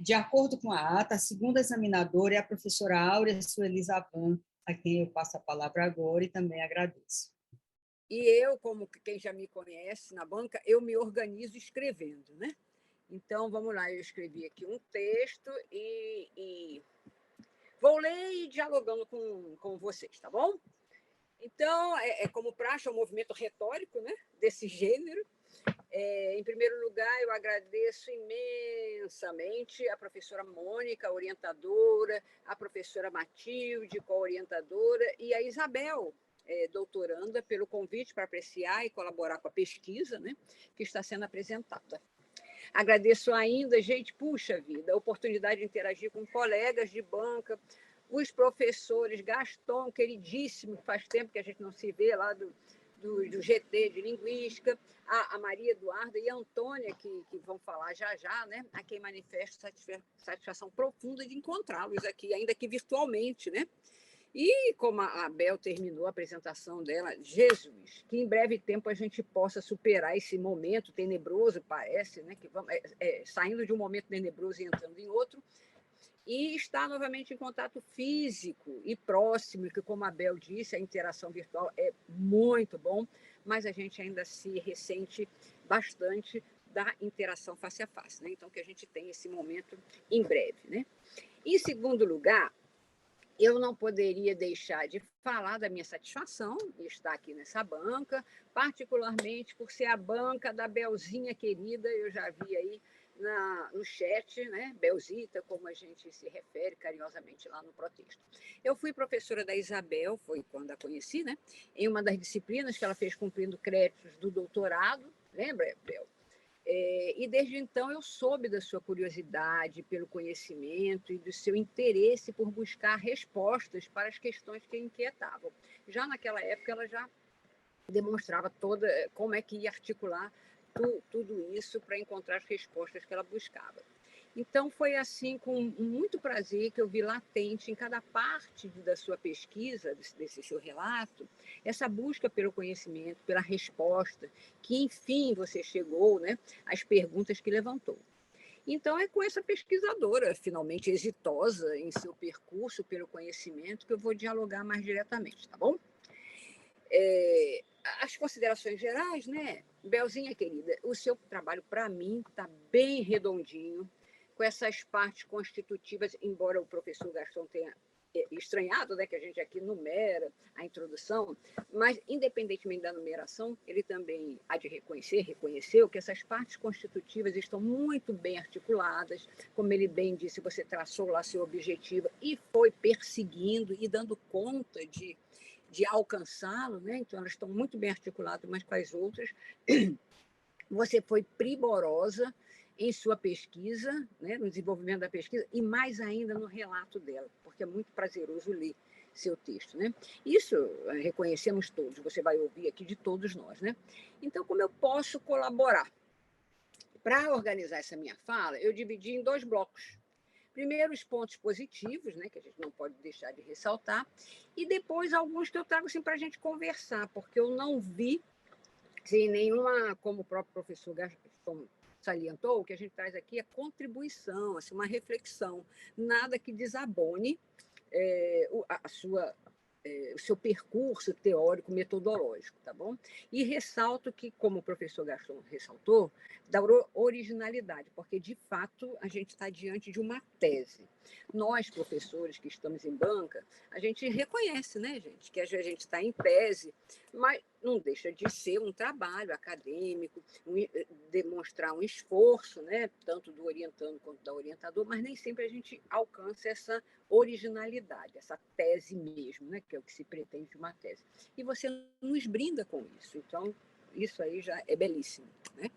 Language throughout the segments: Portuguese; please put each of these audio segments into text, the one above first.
De acordo com a ata, a segunda examinadora é a professora Áurea Sueli Zavan, a quem eu passo a palavra agora e também agradeço. E eu, como quem já me conhece na banca, eu me organizo escrevendo, né? Então, vamos lá, eu escrevi aqui um texto e vou ler e dialogando com vocês, tá bom? Então, como praxe, é um movimento retórico, né, desse gênero. Em primeiro lugar, eu agradeço imensamente a professora Mônica, orientadora, a professora Matilde, co-orientadora, e a Isabel, doutoranda, pelo convite para apreciar e colaborar com a pesquisa, né, que está sendo apresentada. Agradeço ainda, gente, puxa vida, a oportunidade de interagir com colegas de banca, os professores, Gaston, queridíssimo, faz tempo que a gente não se vê lá do GT de Linguística, a Maria Eduarda e a Antônia, que vão falar já já, né? A quem manifesto satisfação profunda de encontrá-los aqui, ainda que virtualmente, né? E como a Bel terminou a apresentação dela, Jesus, que em breve tempo a gente possa superar esse momento tenebroso, parece, né? Que vamos, saindo de um momento tenebroso e entrando em outro, e estar novamente em contato físico e próximo, que, como a Bel disse, a interação virtual é muito bom, mas a gente ainda se ressente bastante da interação face a face, né? Então, que a gente tem esse momento em breve, né? Em segundo lugar, eu não poderia deixar de falar da minha satisfação de estar aqui nessa banca, particularmente por ser a banca da Belzinha querida, eu já vi aí no chat, né? Belzita, como a gente se refere carinhosamente lá no protexto. Eu fui professora da Isabel, foi quando a conheci, né? Em uma das disciplinas que ela fez cumprindo créditos do doutorado, lembra, Bel? E desde então eu soube da sua curiosidade pelo conhecimento e do seu interesse por buscar respostas para as questões que a inquietavam. Já naquela época ela já demonstrava toda como é que ia articular tudo isso para encontrar as respostas que ela buscava. Então, foi assim, com muito prazer, que eu vi latente em cada parte da sua pesquisa, desse seu relato, essa busca pelo conhecimento, pela resposta, que, enfim, você chegou, né, às perguntas que levantou. Então, é com essa pesquisadora, finalmente exitosa em seu percurso pelo conhecimento, que eu vou dialogar mais diretamente, tá bom? As considerações gerais, né? Belzinha, querida, o seu trabalho, para mim, está bem redondinho, com essas partes constitutivas, embora o professor Gaston tenha estranhado, né, que a gente aqui numera a introdução, mas, independentemente da numeração, ele também há de reconheceu que essas partes constitutivas estão muito bem articuladas, como ele bem disse, você traçou lá seu objetivo e foi perseguindo e dando conta de alcançá-lo, né? Então elas estão muito bem articuladas umas com as outras. Você foi primorosa em sua pesquisa, né, no desenvolvimento da pesquisa, e mais ainda no relato dela, porque é muito prazeroso ler seu texto, né? Isso reconhecemos todos, você vai ouvir aqui de todos nós, né? Então, como eu posso colaborar? Para organizar essa minha fala, eu dividi em dois blocos. Primeiro, os pontos positivos, né, que a gente não pode deixar de ressaltar, e depois alguns que eu trago assim, para a gente conversar, porque eu não vi sem nenhuma, como o próprio professor Gaston salientou, o que a gente traz aqui é contribuição, assim, uma reflexão, nada que desabone o seu percurso teórico, metodológico, tá bom? E ressalto que, como o professor Gaston ressaltou, da originalidade, porque, de fato, a gente está diante de uma tese. Nós, professores que estamos em banca, a gente reconhece, né, gente, que a gente está em tese, mas não deixa de ser um trabalho acadêmico, demonstrar um esforço, né, tanto do orientando quanto da orientador, mas nem sempre a gente alcança essa originalidade, essa tese mesmo, né, que é o que se pretende de uma tese. E você nos brinda com isso, então isso aí já é belíssimo, né?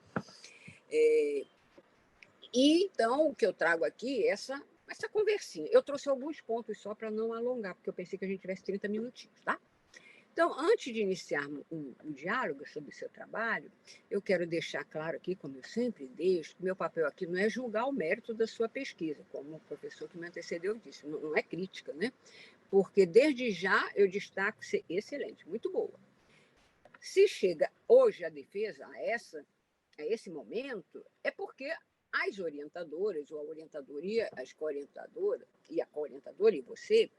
E então o que eu trago aqui é essa conversinha. Eu trouxe alguns pontos só para não alongar, porque eu pensei que a gente tivesse 30 minutinhos, tá? Então, antes de iniciarmos um diálogo sobre o seu trabalho, eu quero deixar claro aqui, como eu sempre deixo, que meu papel aqui não é julgar o mérito da sua pesquisa, como o professor que me antecedeu disse, não é crítica, né? Porque desde já eu destaco ser excelente, muito boa. Se chega hoje a defesa a esse momento, é porque as orientadoras, ou a orientadoria, as co-orientadoras, e a co-orientadora e você,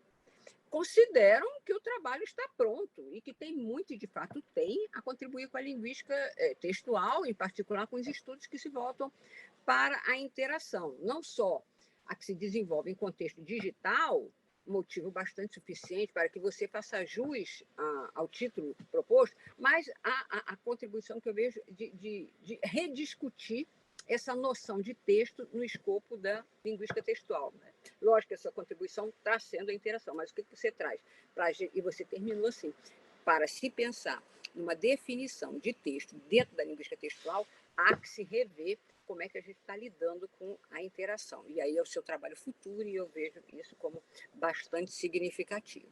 consideram que o trabalho está pronto e que tem muito, e de fato tem, a contribuir com a linguística textual, em particular com os estudos que se voltam para a interação, não só a que se desenvolve em contexto digital, motivo bastante suficiente para que você faça jus ao título proposto, mas a contribuição que eu vejo de rediscutir essa noção de texto no escopo da linguística textual. Né? Lógico que essa contribuição está sendo a interação, mas o que você traz? E você terminou assim, para se pensar numa definição de texto dentro da linguística textual, há que se rever como é que a gente está lidando com a interação. E aí é o seu trabalho futuro, e eu vejo isso como bastante significativo.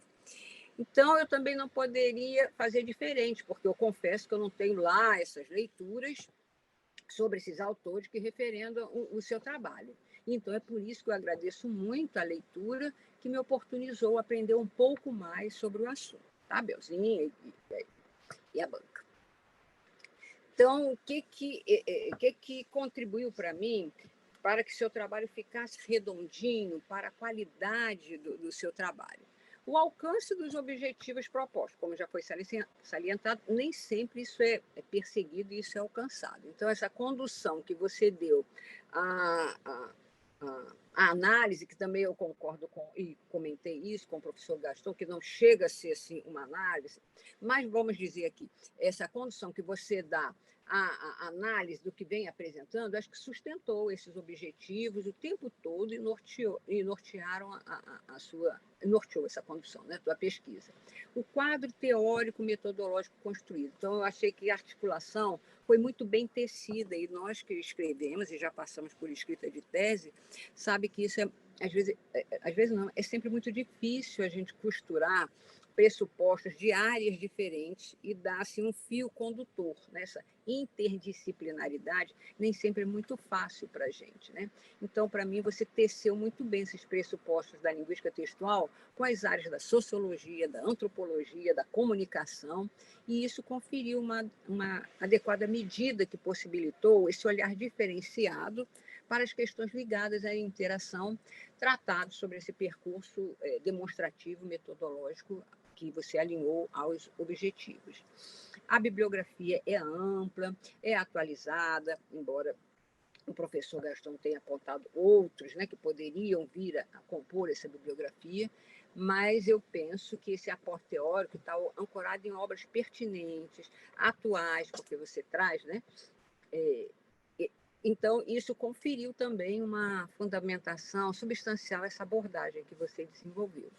Então, eu também não poderia fazer diferente, porque eu confesso que eu não tenho lá essas leituras sobre esses autores que referendam o seu trabalho. Então, é por isso que eu agradeço muito a leitura, que me oportunizou aprender um pouco mais sobre o assunto. Tá, Belzinha e a banca. Então, o que contribuiu para mim para que seu trabalho ficasse redondinho, para a qualidade do seu trabalho? O alcance dos objetivos propostos, como já foi salientado, nem sempre isso é perseguido e isso é alcançado. Então, essa condução que você deu a análise, que também eu concordo com, e comentei isso com o professor Gaston, que não chega a ser assim, uma análise, mas vamos dizer aqui, essa condução que você dá à análise do que vem apresentando, acho que sustentou esses objetivos o tempo todo e norteou essa condução, né, da pesquisa. O quadro teórico metodológico construído. Então, eu achei que a articulação foi muito bem tecida, e nós que escrevemos e já passamos por escrita de tese, sabe que isso às vezes não, é sempre muito difícil a gente costurar pressupostos de áreas diferentes e dar assim, um fio condutor. Nessa interdisciplinaridade nem sempre é muito fácil para a gente. Né? Então, para mim, você teceu muito bem esses pressupostos da linguística textual com as áreas da sociologia, da antropologia, da comunicação, e isso conferiu uma adequada medida que possibilitou esse olhar diferenciado para as questões ligadas à interação, tratado sobre esse percurso demonstrativo, metodológico, que você alinhou aos objetivos. A bibliografia é ampla, é atualizada, embora o professor Gaston tenha apontado outros, né, que poderiam vir a compor essa bibliografia, mas eu penso que esse aporte teórico está ancorado em obras pertinentes, atuais, porque você traz, né? Então, isso conferiu também uma fundamentação substancial a essa abordagem que você desenvolveu.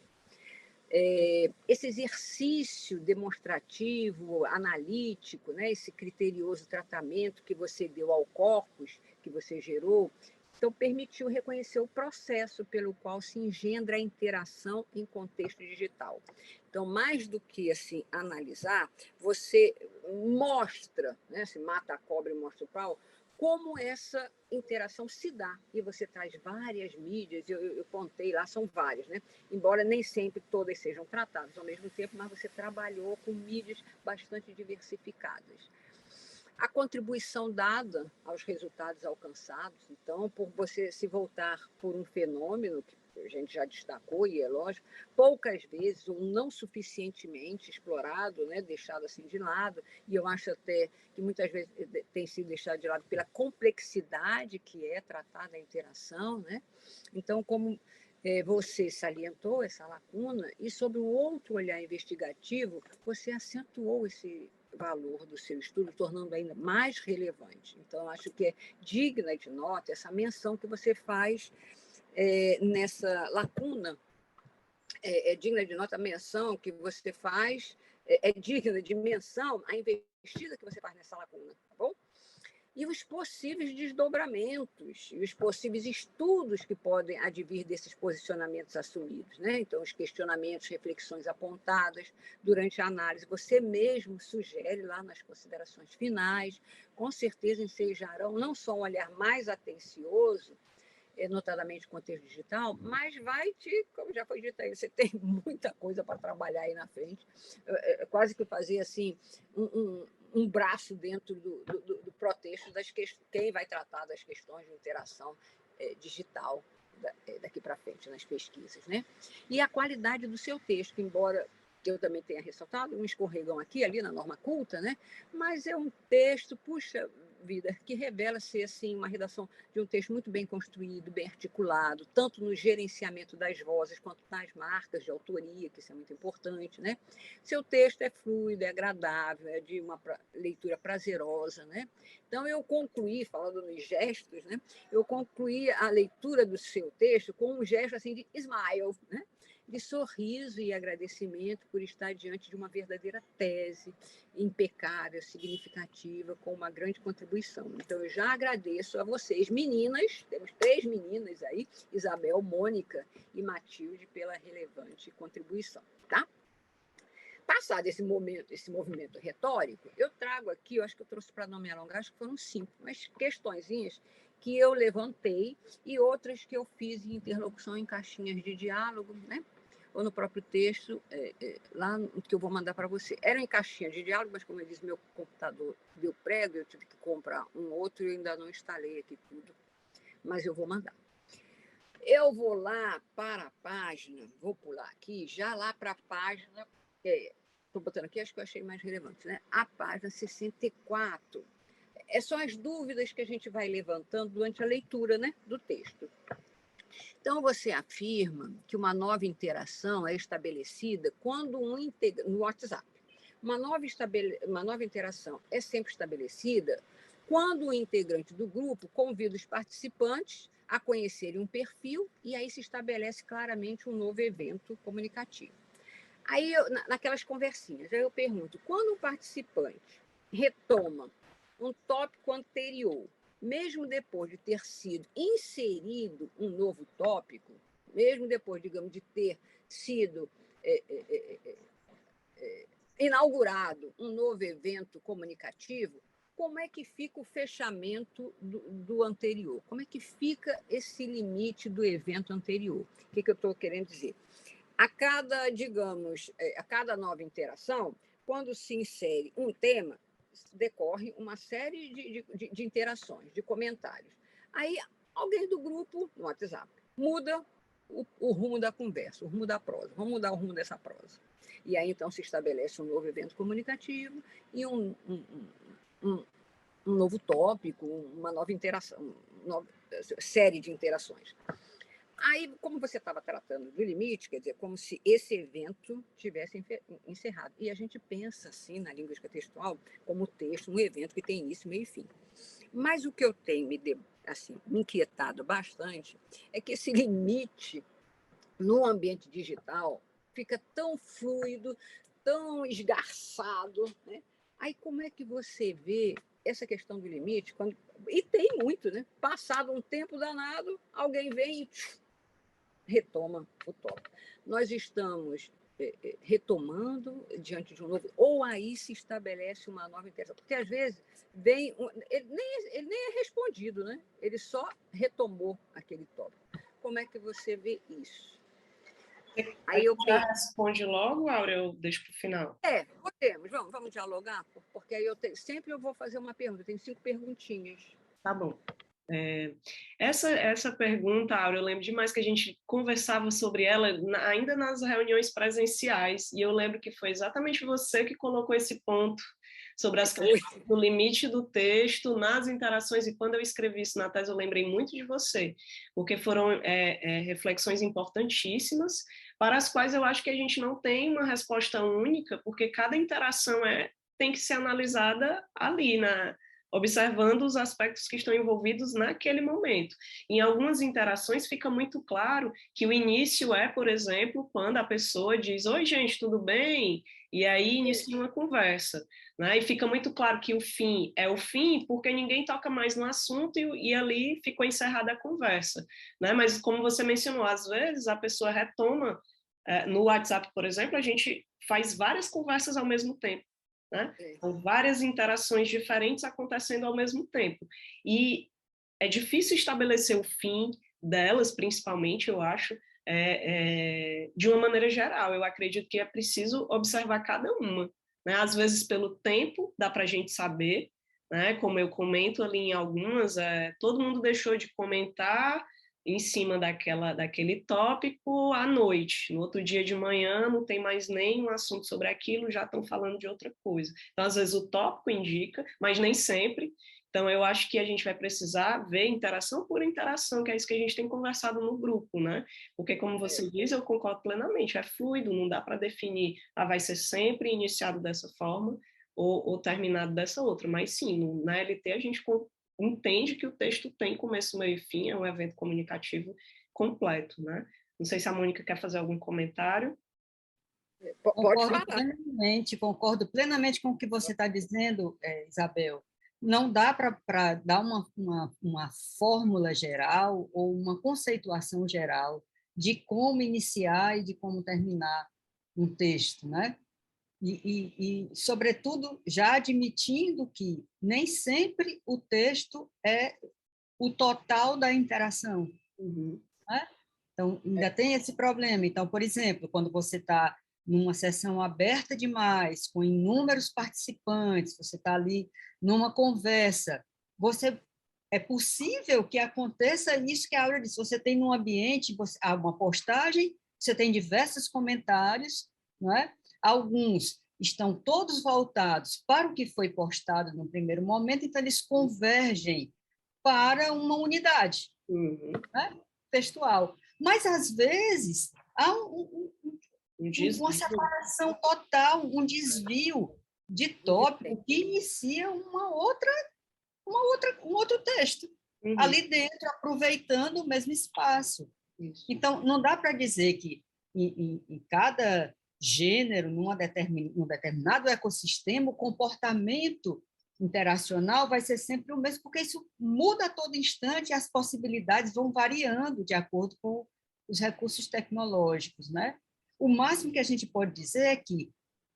Esse exercício demonstrativo, analítico, né, esse criterioso tratamento que você deu ao corpus, que você gerou, então permitiu reconhecer o processo pelo qual se engendra a interação em contexto digital. Então, mais do que assim, analisar, você mostra, né, se mata a cobra e mostra o pau, como essa interação se dá. E você traz várias mídias, eu contei lá, são várias, né? Embora nem sempre todas sejam tratadas ao mesmo tempo, mas você trabalhou com mídias bastante diversificadas. A contribuição dada aos resultados alcançados, então, por você se voltar por um fenômeno que a gente já destacou, e é lógico, poucas vezes ou não suficientemente explorado, né, deixado assim de lado, e eu acho até que muitas vezes tem sido deixado de lado pela complexidade que é tratada a interação, né? Então, como você salientou essa lacuna, e sobre um outro olhar investigativo, você acentuou esse valor do seu estudo, tornando ainda mais relevante. Então, acho que é digna de nota essa menção que você faz nessa lacuna, é digna de nota a menção que você faz, é digna de menção a investida que você faz nessa lacuna, tá bom? E os possíveis desdobramentos, e os possíveis estudos que podem advir desses posicionamentos assumidos. Né? Então, os questionamentos, reflexões apontadas durante a análise, você mesmo sugere lá nas considerações finais, com certeza ensejarão não só um olhar mais atencioso, notadamente contexto digital, mas vai te, como já foi dito aí, você tem muita coisa para trabalhar aí na frente, quase que fazer assim um braço dentro do protexto quem vai tratar das questões de interação digital daqui para frente nas pesquisas, né? E a qualidade do seu texto, embora eu também tenha ressaltado, um escorregão aqui ali na norma culta, né? Mas é um texto, puxa vida, que revela ser assim uma redação de um texto muito bem construído, bem articulado, tanto no gerenciamento das vozes quanto nas marcas de autoria, que isso é muito importante, né? Seu texto é fluido, é agradável, é de uma leitura prazerosa, né? Então eu concluí, falando nos gestos, né? Eu concluí a leitura do seu texto com um gesto assim de smile, né? De sorriso e agradecimento por estar diante de uma verdadeira tese impecável, significativa, com uma grande contribuição. Então, eu já agradeço a vocês, meninas, temos 3 meninas aí, Isabel, Mônica e Matilde, pela relevante contribuição, tá? Passado esse movimento retórico, eu trago aqui, eu acho que eu trouxe para não me alongar, acho que foram 5, mas questõezinhas que eu levantei e outras que eu fiz em interlocução em caixinhas de diálogo, né? Ou no próprio texto, lá que eu vou mandar para você. Eram em caixinhas de diálogo, mas como eu disse, meu computador deu prego, eu tive que comprar um outro e ainda não instalei aqui tudo, mas eu vou mandar. Eu vou lá para a página, vou pular aqui, já lá para a página, estou botando aqui, acho que eu achei mais relevante, né? A página 64. São as dúvidas que a gente vai levantando durante a leitura, né, do texto. Então, você afirma que uma nova interação é estabelecida quando no WhatsApp. Uma nova interação é sempre estabelecida quando o integrante do grupo convida os participantes a conhecerem um perfil e aí se estabelece claramente um novo evento comunicativo. Aí, naquelas conversinhas, aí eu pergunto, quando um participante retoma um tópico anterior, mesmo depois de ter sido inserido um novo tópico, mesmo depois, digamos, de ter sido inaugurado um novo evento comunicativo, como é que fica o fechamento do anterior? Como é que fica esse limite do evento anterior? O que eu estou querendo dizer? A cada, digamos, a cada nova interação, quando se insere um tema, decorre uma série de interações, de comentários. Aí, alguém do grupo, no WhatsApp, muda o rumo da conversa, o rumo da prosa. Vamos mudar o rumo dessa prosa. E aí, então, se estabelece um novo evento comunicativo e um novo tópico, uma nova interação, uma nova série de interações. Aí, como você estava tratando do limite, quer dizer, como se esse evento tivesse encerrado. E a gente pensa, assim, na linguística textual, como texto, um evento que tem início, meio e fim. Mas o que eu tenho me inquietado bastante é que esse limite no ambiente digital fica tão fluido, tão esgarçado, né? Aí como é que você vê essa questão do limite? E tem muito, né? Passado um tempo danado, alguém vem e retoma o tópico. Nós estamos retomando diante de um novo, ou aí se estabelece uma nova interação, porque às vezes vem, ele nem é respondido, né? Ele só retomou aquele tópico. Como é que você vê isso? Aí eu já responde logo, Áurea, eu deixo para o final? Podemos, vamos dialogar, porque aí sempre eu vou fazer uma pergunta, eu tenho 5 perguntinhas. Tá bom. Essa pergunta, Áurea, eu lembro demais que a gente conversava sobre ela ainda nas reuniões presenciais, e eu lembro que foi exatamente você que colocou esse ponto sobre as questões do limite do texto nas interações, e quando eu escrevi isso na tese eu lembrei muito de você, porque foram reflexões importantíssimas, para as quais eu acho que a gente não tem uma resposta única, porque cada interação tem que ser analisada ali, observando os aspectos que estão envolvidos naquele momento. Em algumas interações fica muito claro que o início por exemplo, quando a pessoa diz, oi gente, tudo bem? E aí inicia uma conversa, né? E fica muito claro que o fim é o fim porque ninguém toca mais no assunto e ali ficou encerrada a conversa, né? Mas como você mencionou, às vezes a pessoa retoma, no WhatsApp, por exemplo, a gente faz várias conversas ao mesmo tempo, né? São várias interações diferentes acontecendo ao mesmo tempo. E é difícil estabelecer o fim delas, principalmente, eu acho, de uma maneira geral. Eu acredito que é preciso observar cada uma, né? Às vezes, pelo tempo, dá para a gente saber, né? Como eu comento ali em algumas, todo mundo deixou de comentar em cima daquele tópico à noite. No outro dia de manhã não tem mais nenhum assunto sobre aquilo, já estão falando de outra coisa. Então, às vezes, o tópico indica, mas nem sempre. Então, eu acho que a gente vai precisar ver interação por interação, que é isso que a gente tem conversado no grupo, né? Porque, como você diz, eu concordo plenamente, é fluido, não dá para definir, vai ser sempre iniciado dessa forma ou terminado dessa outra. Mas, sim, na LT a gente entende que o texto tem começo, meio e fim, é um evento comunicativo completo, né? Não sei se a Mônica quer fazer algum comentário. Pode falar. Concordo plenamente com o que você está dizendo, Isabel. Não dá para dar uma fórmula geral ou uma conceituação geral de como iniciar e de como terminar um texto, né? Sobretudo, já admitindo que nem sempre o texto é o total da interação. Né? Então, ainda tem esse problema. Então, por exemplo, quando você está numa sessão aberta demais, com inúmeros participantes, você está ali numa conversa, é possível que aconteça isso que a Aura disse. Você tem num ambiente, há uma postagem, você tem diversos comentários, não é? Alguns estão todos voltados para o que foi postado no primeiro momento, então eles convergem para uma unidade né? Textual. Mas, às vezes, há uma separação total, um desvio de tópico que inicia um outro texto, ali dentro, aproveitando o mesmo espaço. Isso. Então, não dá para dizer que em cada gênero, num determinado ecossistema, o comportamento interacional vai ser sempre o mesmo, porque isso muda a todo instante e as possibilidades vão variando de acordo com os recursos tecnológicos, né? O máximo que a gente pode dizer é que,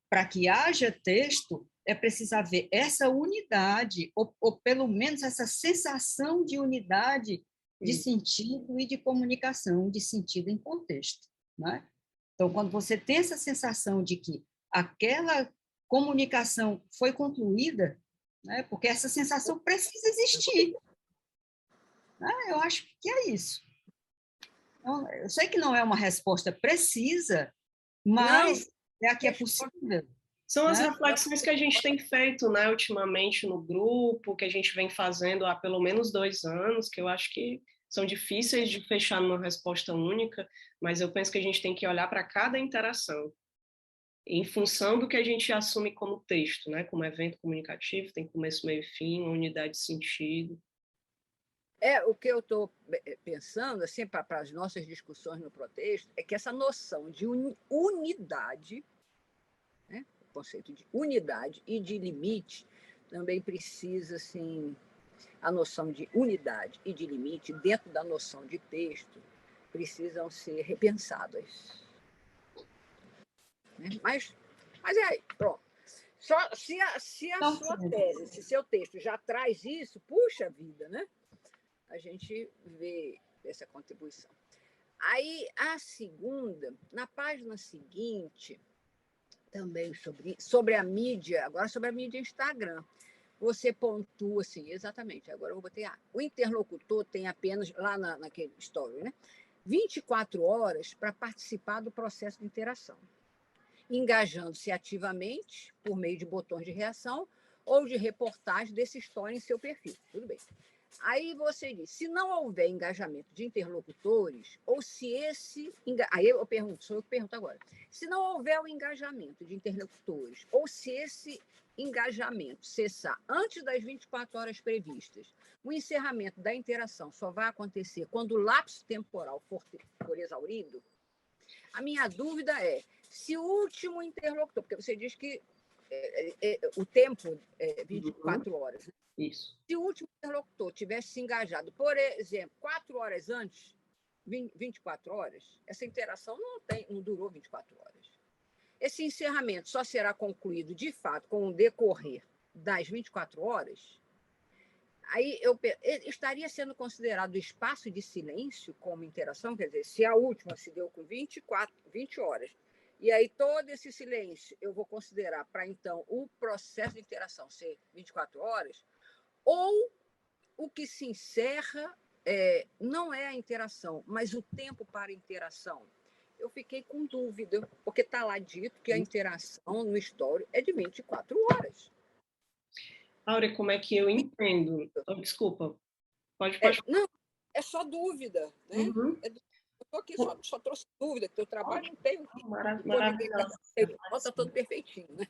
para que haja texto, é preciso haver essa unidade, ou pelo menos essa sensação de unidade de sentido e de comunicação, de sentido em contexto, né? Então, quando você tem essa sensação de que aquela comunicação foi concluída, né? Porque essa sensação precisa existir. Né? Eu acho que é isso. Então, eu sei que não é uma resposta precisa, mas é a que é possível. São as reflexões que a gente tem feito, né, ultimamente no grupo, que a gente vem fazendo há pelo menos 2 anos, que eu acho que são difíceis de fechar numa resposta única, mas eu penso que a gente tem que olhar para cada interação, em função do que a gente assume como texto, né, como evento comunicativo, tem começo, meio e fim, uma unidade de sentido. O que eu estou pensando, assim, para as nossas discussões no protexto, é que essa noção de unidade, né, o conceito de unidade e de limite, também precisa, assim, a noção de unidade e de limite, dentro da noção de texto, precisam ser repensadas. Né? Mas pronto. Só, se a sua tese, se seu texto já traz isso, puxa vida, né? A gente vê essa contribuição. Aí, a segunda, na página seguinte, também sobre a mídia, agora sobre a mídia Instagram, você pontua assim, exatamente, agora eu botei, o interlocutor tem apenas, lá naquele story, né, 24 horas para participar do processo de interação, engajando-se ativamente por meio de botões de reação ou de reportagem desse story em seu perfil. Tudo bem. Aí você diz, se não houver engajamento de interlocutores, ou se esse... Aí eu pergunto, sou eu que pergunto agora. Se não houver o engajamento de interlocutores, ou se esse engajamento cessar antes das 24 horas previstas, o encerramento da interação só vai acontecer quando o lapso temporal for exaurido, a minha dúvida é, se o último interlocutor, porque você diz que o tempo é 24 horas, né? Isso. Se o último interlocutor tivesse se engajado, por exemplo, 4 horas antes, 24 horas, essa interação não durou 24 horas. Esse encerramento só será concluído, de fato, com o decorrer das 24 horas. Aí estaria sendo considerado espaço de silêncio como interação, quer dizer, se a última se deu com 20 horas E aí todo esse silêncio eu vou considerar para, então, o processo de interação ser 24 horas, ou o que se encerra não é a interação, mas o tempo para interação. Eu fiquei com dúvida, porque está lá dito que a interação no story é de 24 horas. Áurea, como é que eu entendo? Oh, desculpa, pode. Não, é só dúvida, né? Uhum. Eu estou aqui, só trouxe dúvida, que o teu trabalho não tem o que. Maravilhoso. Está todo perfeitinho, né?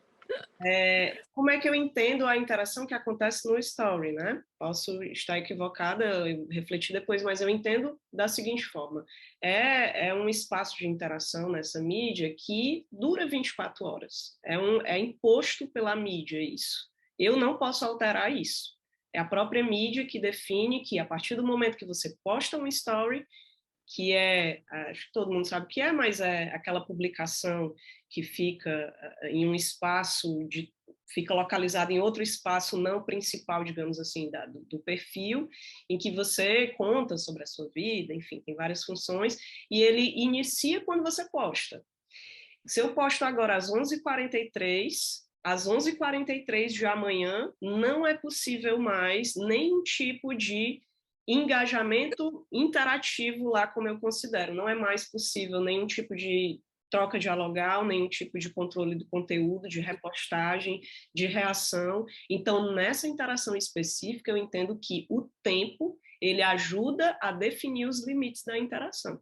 Como é que eu entendo a interação que acontece no story, né? Posso estar equivocada, refletir depois, mas eu entendo da seguinte forma. É um espaço de interação nessa mídia que dura 24 horas. É imposto pela mídia isso. Eu não posso alterar isso. É a própria mídia que define que, a partir do momento que você posta um story, que acho que todo mundo sabe o que é, mas é aquela publicação que fica em um espaço, fica localizada em outro espaço não principal, digamos assim, do perfil, em que você conta sobre a sua vida, enfim, tem várias funções, e ele inicia quando você posta. Se eu posto agora às 11h43, às 11h43 de amanhã, não é possível mais nenhum tipo de engajamento interativo lá, como eu considero. Não é mais possível nenhum tipo de troca dialogal, nenhum tipo de controle do conteúdo, de repostagem, de reação. Então, nessa interação específica, eu entendo que o tempo, ele ajuda a definir os limites da interação.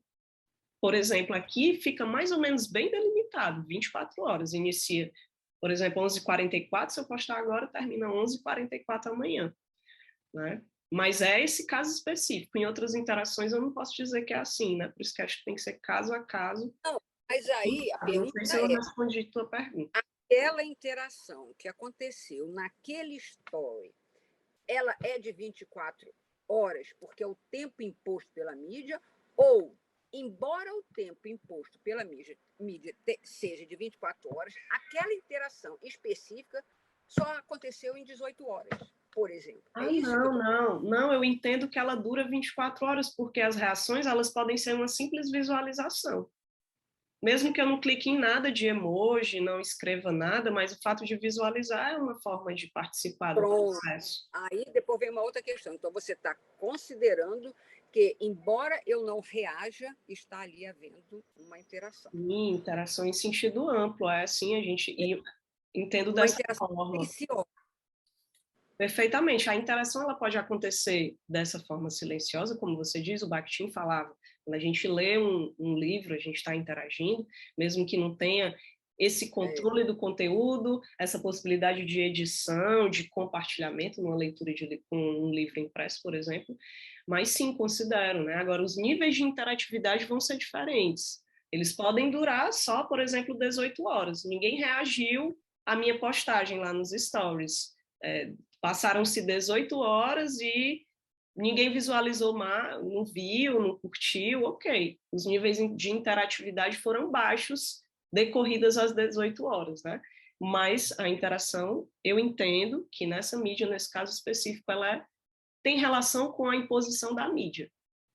Por exemplo, aqui fica mais ou menos bem delimitado, 24 horas. Inicia, por exemplo, 11h44, se eu postar agora, termina 11h44 amanhã, né? Mas é esse caso específico. Em outras interações eu não posso dizer que é assim, né? Por isso que acho que tem que ser caso a caso. Não, mas aí a Não sei se eu respondi a tua pergunta. Aquela interação que aconteceu naquele story, ela é de 24 horas, porque é o tempo imposto pela mídia, ou, embora o tempo imposto pela mídia seja de 24 horas, aquela interação específica só aconteceu em 18 horas, por exemplo. Não, eu entendo que ela dura 24 horas, porque as reações elas podem ser uma simples visualização. Mesmo que eu não clique em nada de emoji, não escreva nada, mas o fato de visualizar é uma forma de participar do processo. Aí depois vem uma outra questão. Então, você está considerando que, embora eu não reaja, está ali havendo uma interação. Sim, interação em sentido amplo, assim, a gente entendo dessa forma. Perfeitamente. A interação ela pode acontecer dessa forma silenciosa, como você diz, o Bakhtin falava. Quando a gente lê um livro, a gente está interagindo, mesmo que não tenha esse controle do conteúdo, essa possibilidade de edição, de compartilhamento numa leitura com um livro impresso, por exemplo, mas sim, considero, né? Agora, os níveis de interatividade vão ser diferentes. Eles podem durar só, por exemplo, 18 horas. Ninguém reagiu à minha postagem lá nos stories. Passaram-se 18 horas e ninguém visualizou mais, não viu, não curtiu, ok. Os níveis de interatividade foram baixos decorridas as 18 horas, né? Mas a interação, eu entendo que nessa mídia, nesse caso específico, ela tem relação com a imposição da mídia,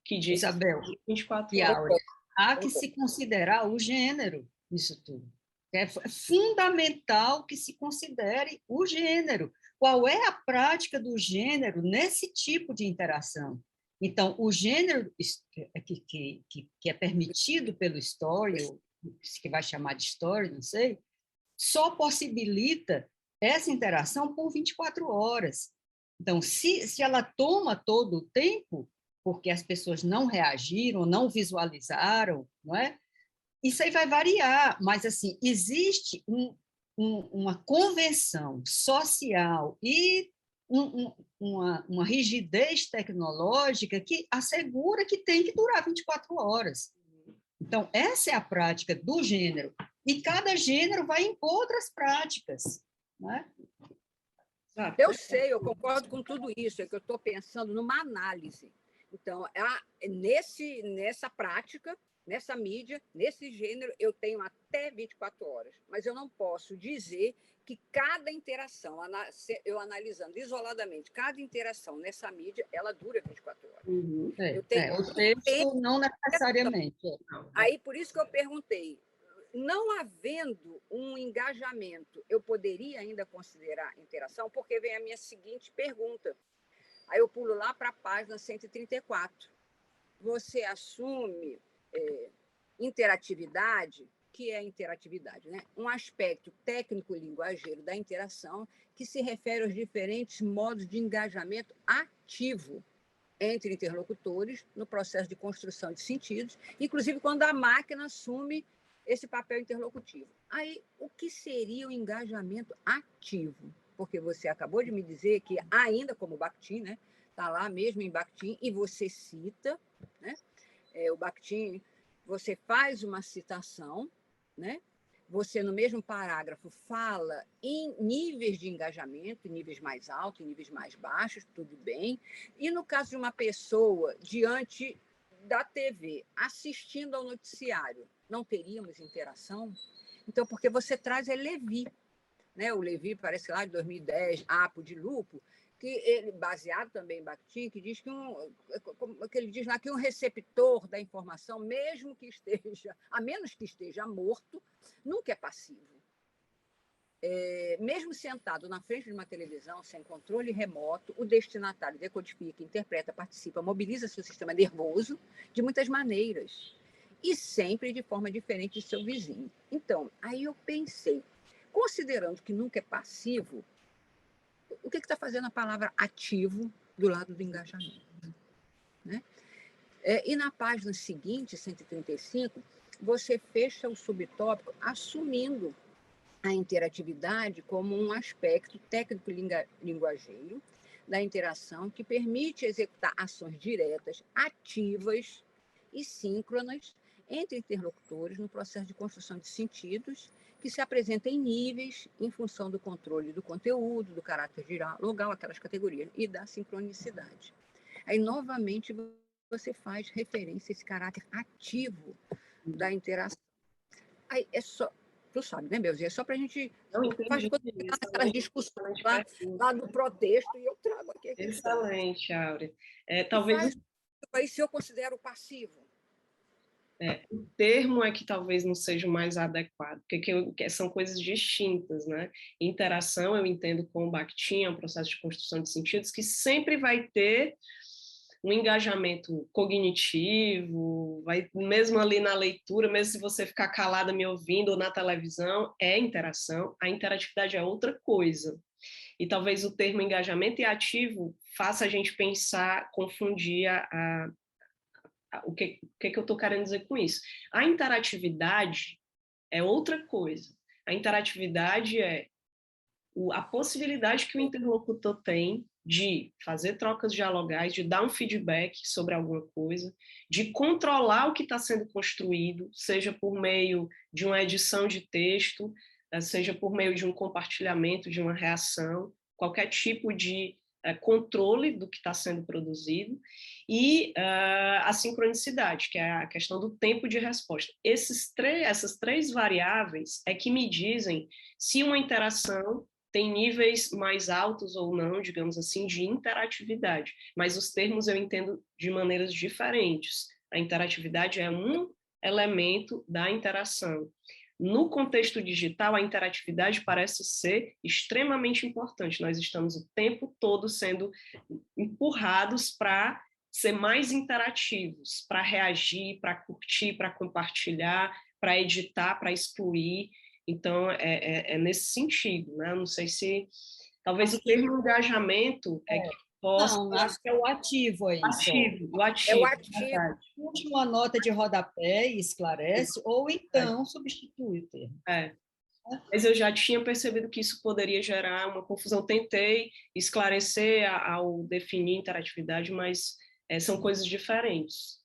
que diz Isabel, 24 e horas. Áurea, há que se considerar o gênero nisso tudo. É fundamental que se considere o gênero. Qual é a prática do gênero nesse tipo de interação? Então, o gênero que é permitido pelo story, ou que vai chamar de story, não sei, só possibilita essa interação por 24 horas. Então, se ela toma todo o tempo, porque as pessoas não reagiram, não visualizaram, não é? Isso aí vai variar, mas assim existe uma convenção social e uma rigidez tecnológica que assegura que tem que durar 24 horas. Então, essa é a prática do gênero. E cada gênero vai impor outras práticas. Não é? Eu sei, eu concordo com tudo isso, é que eu estou pensando numa análise. Então, nessa prática, nessa mídia, nesse gênero, eu tenho até 24 horas, mas eu não posso dizer que cada interação, eu analisando isoladamente, cada interação nessa mídia, ela dura 24 horas. O texto não necessariamente. Aí, por isso que eu perguntei, não havendo um engajamento, eu poderia ainda considerar interação? Porque vem a minha seguinte pergunta. Aí eu pulo lá para a página 134. Você assume interatividade, que é interatividade, né? Um aspecto técnico-linguageiro da interação que se refere aos diferentes modos de engajamento ativo entre interlocutores no processo de construção de sentidos, inclusive quando a máquina assume esse papel interlocutivo. Aí, o que seria o engajamento ativo? Porque você acabou de me dizer que, ainda como Bakhtin, né, está lá mesmo em Bakhtin, e você cita, né, o Bakhtin, você faz uma citação, né, você, no mesmo parágrafo, fala em níveis de engajamento, níveis mais altos, níveis mais baixos, tudo bem. E no caso de uma pessoa diante da TV, assistindo ao noticiário, não teríamos interação? Então, porque você traz Levi, né? O Levi, parece lá de 2010, Apo de Lupo, que ele, baseado também em Bakhtin, que diz que ele diz lá que um receptor da informação, mesmo que esteja, a menos que esteja morto, nunca é passivo. Mesmo sentado na frente de uma televisão, sem controle remoto, o destinatário decodifica, interpreta, participa, mobiliza seu sistema nervoso de muitas maneiras e sempre de forma diferente de seu vizinho. Então, aí eu pensei, considerando que nunca é passivo, o que está fazendo a palavra ativo do lado do engajamento? Né? E na página seguinte, 135, você fecha o subtópico assumindo a interatividade como um aspecto técnico-linguageiro da interação que permite executar ações diretas, ativas e síncronas entre interlocutores no processo de construção de sentidos que se apresenta em níveis em função do controle do conteúdo, do caráter dialogal, aquelas categorias, e da sincronicidade. Aí, novamente, você faz referência a esse caráter ativo da interação. Aí, tu sabe, né, Belzinha? É só para a gente... Não entendi. Aquelas discussões lá do protesto, e eu trago aqui a questão. Excelente, Áurea. Talvez... Aí, se eu considero passivo? O termo é que talvez não seja o mais adequado, porque são coisas distintas, né? Interação, eu entendo com o Bakhtin, é um processo de construção de sentidos que sempre vai ter um engajamento cognitivo, mesmo ali na leitura, mesmo se você ficar calada me ouvindo ou na televisão, é interação, a interatividade é outra coisa. E talvez o termo engajamento e ativo faça a gente pensar, confundir o que eu estou querendo dizer com isso. A interatividade é outra coisa. A interatividade é a possibilidade que o interlocutor tem de fazer trocas dialogais, de dar um feedback sobre alguma coisa, de controlar o que está sendo construído, seja por meio de uma edição de texto, seja por meio de um compartilhamento, de uma reação, qualquer tipo de controle do que está sendo produzido, e a sincronicidade, que é a questão do tempo de resposta. Essas três variáveis é que me dizem se uma interação tem níveis mais altos ou não, digamos assim, de interatividade. Mas os termos eu entendo de maneiras diferentes. A interatividade é um elemento da interação. No contexto digital, a interatividade parece ser extremamente importante. Nós estamos o tempo todo sendo empurrados para ser mais interativos, para reagir, para curtir, para compartilhar, para editar, para excluir. Então, é nesse sentido, né? Não sei se... Talvez o termo engajamento é que possa... Não, acho que é o ativo aí. O ativo. É o ativo. Última uma nota de rodapé e esclarece, ou então substitui o termo. Mas eu já tinha percebido que isso poderia gerar uma confusão. Tentei esclarecer ao definir interatividade, mas são coisas diferentes.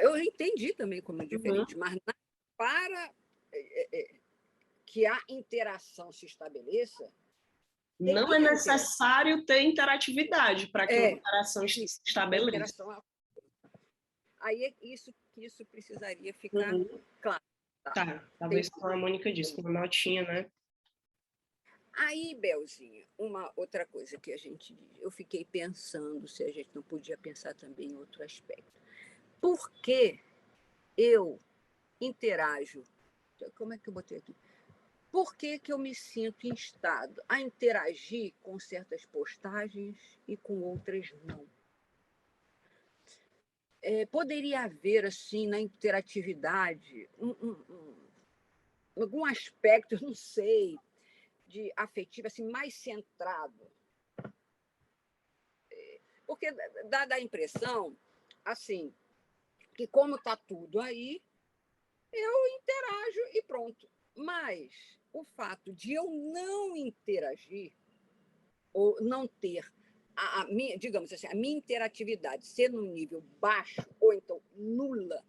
Eu entendi também como é diferente, mas para que a interação se estabeleça... Não é necessário ter interatividade para que a interação se estabeleça. Aí é isso precisaria ficar claro. Talvez como a Mônica disse, com uma notinha, né? Aí, Belzinha, uma outra coisa que a gente diz, eu fiquei pensando se a gente não podia pensar também em outro aspecto. Por que eu interajo Como é que eu botei aqui? Por que que eu me sinto instado a interagir com certas postagens e com outras não? Poderia haver, assim, na interatividade, algum aspecto, não sei, de afetivo, assim, mais centrado. Porque dá a impressão, assim, que como está tudo aí, eu interajo e pronto. Mas o fato de eu não interagir, ou não ter minha, digamos assim, a minha interatividade ser num nível baixo, ou então nula,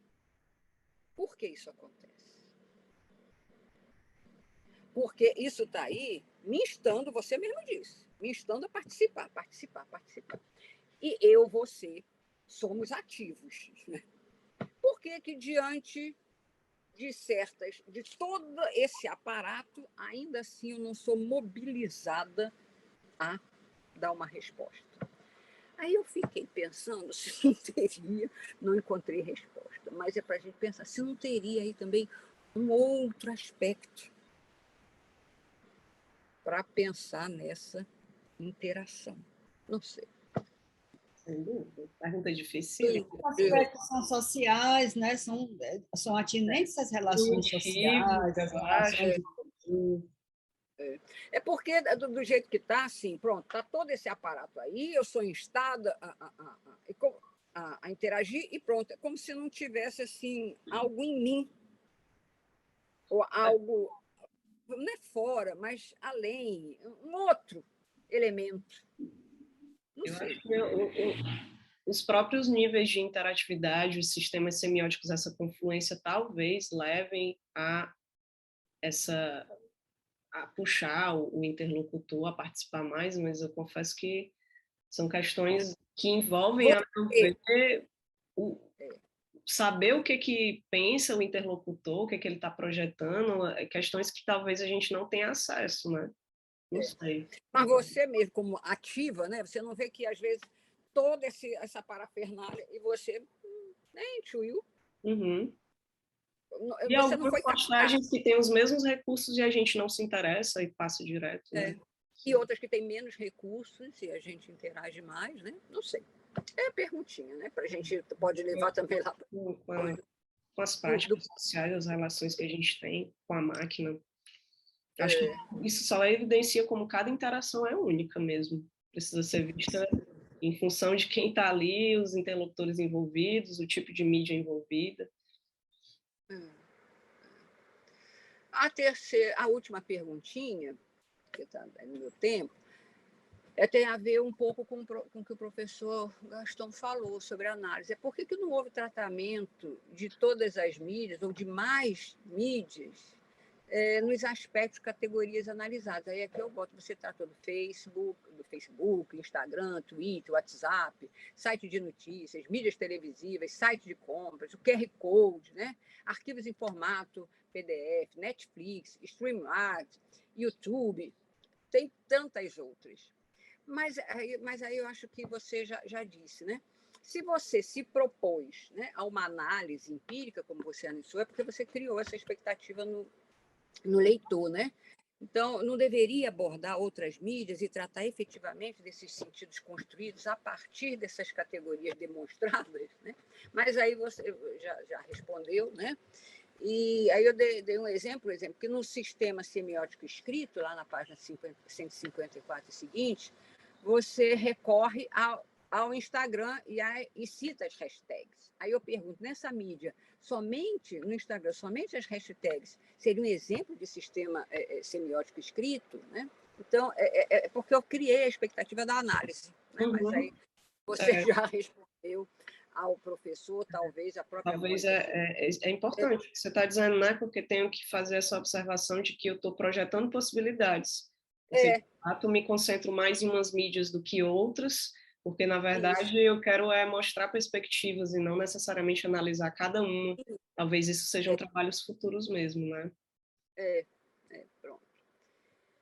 por que isso acontece? Porque isso está aí me instando, você mesmo disse, me instando a participar, participar, participar. E eu, você, somos ativos. Né? Por que que diante de todo esse aparato, ainda assim eu não sou mobilizada a dar uma resposta? Aí eu fiquei pensando se não teria, não encontrei resposta, mas é para a gente pensar se não teria aí também um outro aspecto para pensar nessa interação. Não sei. Sem dúvida. Pergunta difícil. Os aspectos são sociais, né? São atinentes às relações sociais, às relações de... É porque, do jeito que está, assim, pronto, está todo esse aparato aí, eu sou instada a interagir e pronto. É como se não tivesse, assim, algo em mim, ou algo, não é fora, mas além, um outro elemento. Não Eu sei. acho que os próprios níveis de interatividade, os sistemas semióticos, essa confluência talvez levem essa a puxar o interlocutor a participar mais, mas eu confesso que são questões que envolvem, a meu ver, saber o que pensa o interlocutor, o que ele está projetando, questões que talvez a gente não tenha acesso, né? Não sei. Mas você mesmo, como ativa, né? Você não vê que, às vezes, toda essa parafernália e você nem intuiu. Uhum. E Você não algumas foi captar. postagens que têm os mesmos recursos e a gente não se interessa e passa direto, né? E outras que têm menos recursos e a gente interage mais, né? Não sei. É perguntinha, né? Para a gente pode levar também lá com as práticas sociais, as relações que a gente tem com a máquina. Acho que isso só evidencia como cada interação é única mesmo. Precisa ser vista em função de quem está ali, os interlocutores envolvidos, o tipo de mídia envolvida. A última perguntinha, que está no meu tempo, tem a ver um pouco com o que o professor Gastão falou sobre a análise. Por que não houve tratamento de todas as mídias, ou de mais mídias, nos aspectos, categorias analisadas? Aí aqui eu boto, você tratou do Facebook, Instagram, Twitter, WhatsApp, site de notícias, mídias televisivas, site de compras, o QR Code, né? Arquivos em formato PDF, Netflix, StreamYard, YouTube, tem tantas outras. Mas aí eu acho que você já disse, né? Se você se propôs, né, a uma análise empírica, como você anunciou, é porque você criou essa expectativa no leitor, né? Então, não deveria abordar outras mídias e tratar efetivamente desses sentidos construídos a partir dessas categorias demonstradas, né? Mas aí você já respondeu, né? E aí eu dei um exemplo, que no sistema semiótico escrito, lá na página 154 e seguinte, você recorre ao Instagram e cita as hashtags. Aí eu pergunto, nessa mídia, somente no Instagram, somente as hashtags seria um exemplo de sistema semiótico escrito? Né? Então, é porque eu criei a expectativa da análise. Né? Mas aí você já respondeu ao professor, talvez a própria... Talvez é importante o que você está dizendo, né? Porque tenho que fazer essa observação de que eu estou projetando possibilidades. De fato, me concentro mais em umas mídias do que outras, porque, na verdade, eu quero mostrar perspectivas e não necessariamente analisar cada uma. Talvez isso sejam trabalhos futuros mesmo, né? Pronto.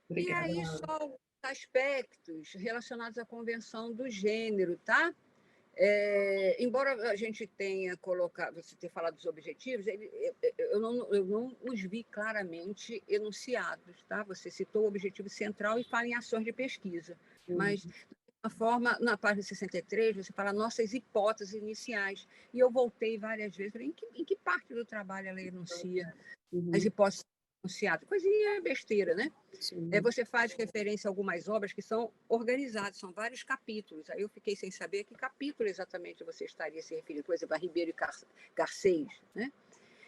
Obrigada, e aí, só aspectos relacionados à convenção do gênero, tá? Embora a gente tenha colocado, você tenha falado dos objetivos, eu não os vi claramente enunciados, tá? Você citou o objetivo central e fala em ações de pesquisa, mas de uma forma, na página 63, você fala nossas hipóteses iniciais, e eu voltei várias vezes, falei, em que parte do trabalho ela enuncia as hipóteses enunciadas? Coisinha besteira, né? Você faz referência a algumas obras que são organizadas, são vários capítulos. Aí eu fiquei sem saber a que capítulo exatamente você estaria se referindo, por exemplo, a Ribeiro e Garcês, né?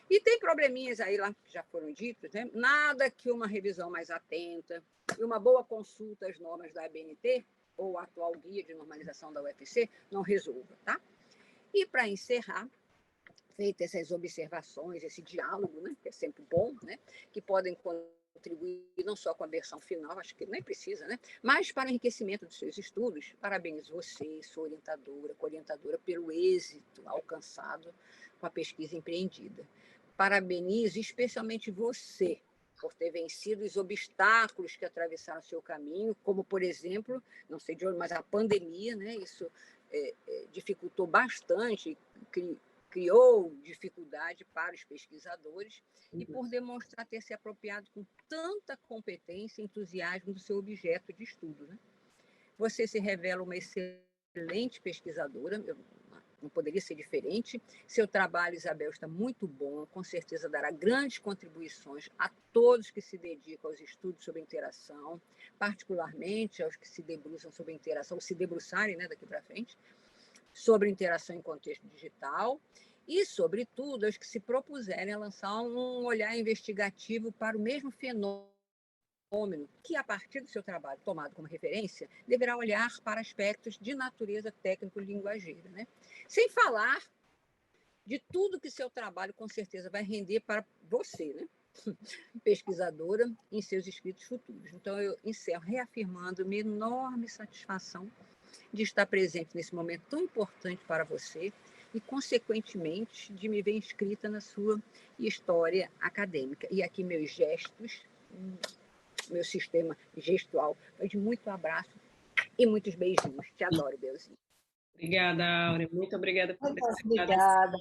E tem probleminhas aí lá que já foram ditos, né? Nada que uma revisão mais atenta e uma boa consulta às normas da ABNT ou a atual guia de normalização da UFC não resolva, tá? E para encerrar, feitas essas observações, esse diálogo, né, que é sempre bom, né, que podem contribuir não só com a versão final, acho que nem precisa, né, mas para o enriquecimento dos seus estudos. Parabenizo você, sua orientadora, pelo êxito alcançado com a pesquisa empreendida. Parabenizo especialmente você por ter vencido os obstáculos que atravessaram o seu caminho, como, por exemplo, não sei de onde, mas a pandemia, né, isso dificultou bastante, criou dificuldade para os pesquisadores e por demonstrar ter se apropriado com tanta competência e entusiasmo do seu objeto de estudo, né? Você se revela uma excelente pesquisadora, não poderia ser diferente. Seu trabalho, Isabel, está muito bom, com certeza dará grandes contribuições a todos que se dedicam aos estudos sobre interação, particularmente aos que se debruçam sobre interação, se debruçarem, né, daqui para frente, sobre interação em contexto digital e, sobretudo, aos que se propuserem a lançar um olhar investigativo para o mesmo fenômeno, que, a partir do seu trabalho tomado como referência, deverá olhar para aspectos de natureza técnico-linguageira, né? Sem falar de tudo que seu trabalho, com certeza, vai render para você, né? Pesquisadora, em seus escritos futuros. Então, eu encerro reafirmando minha enorme satisfação de estar presente nesse momento tão importante para você e, consequentemente, de me ver inscrita na sua história acadêmica. E aqui meus gestos, meu sistema gestual, de muito abraço e muitos beijinhos. Te adoro, Beuzinho. Obrigada, Áurea. Muito obrigada por ter Obrigada.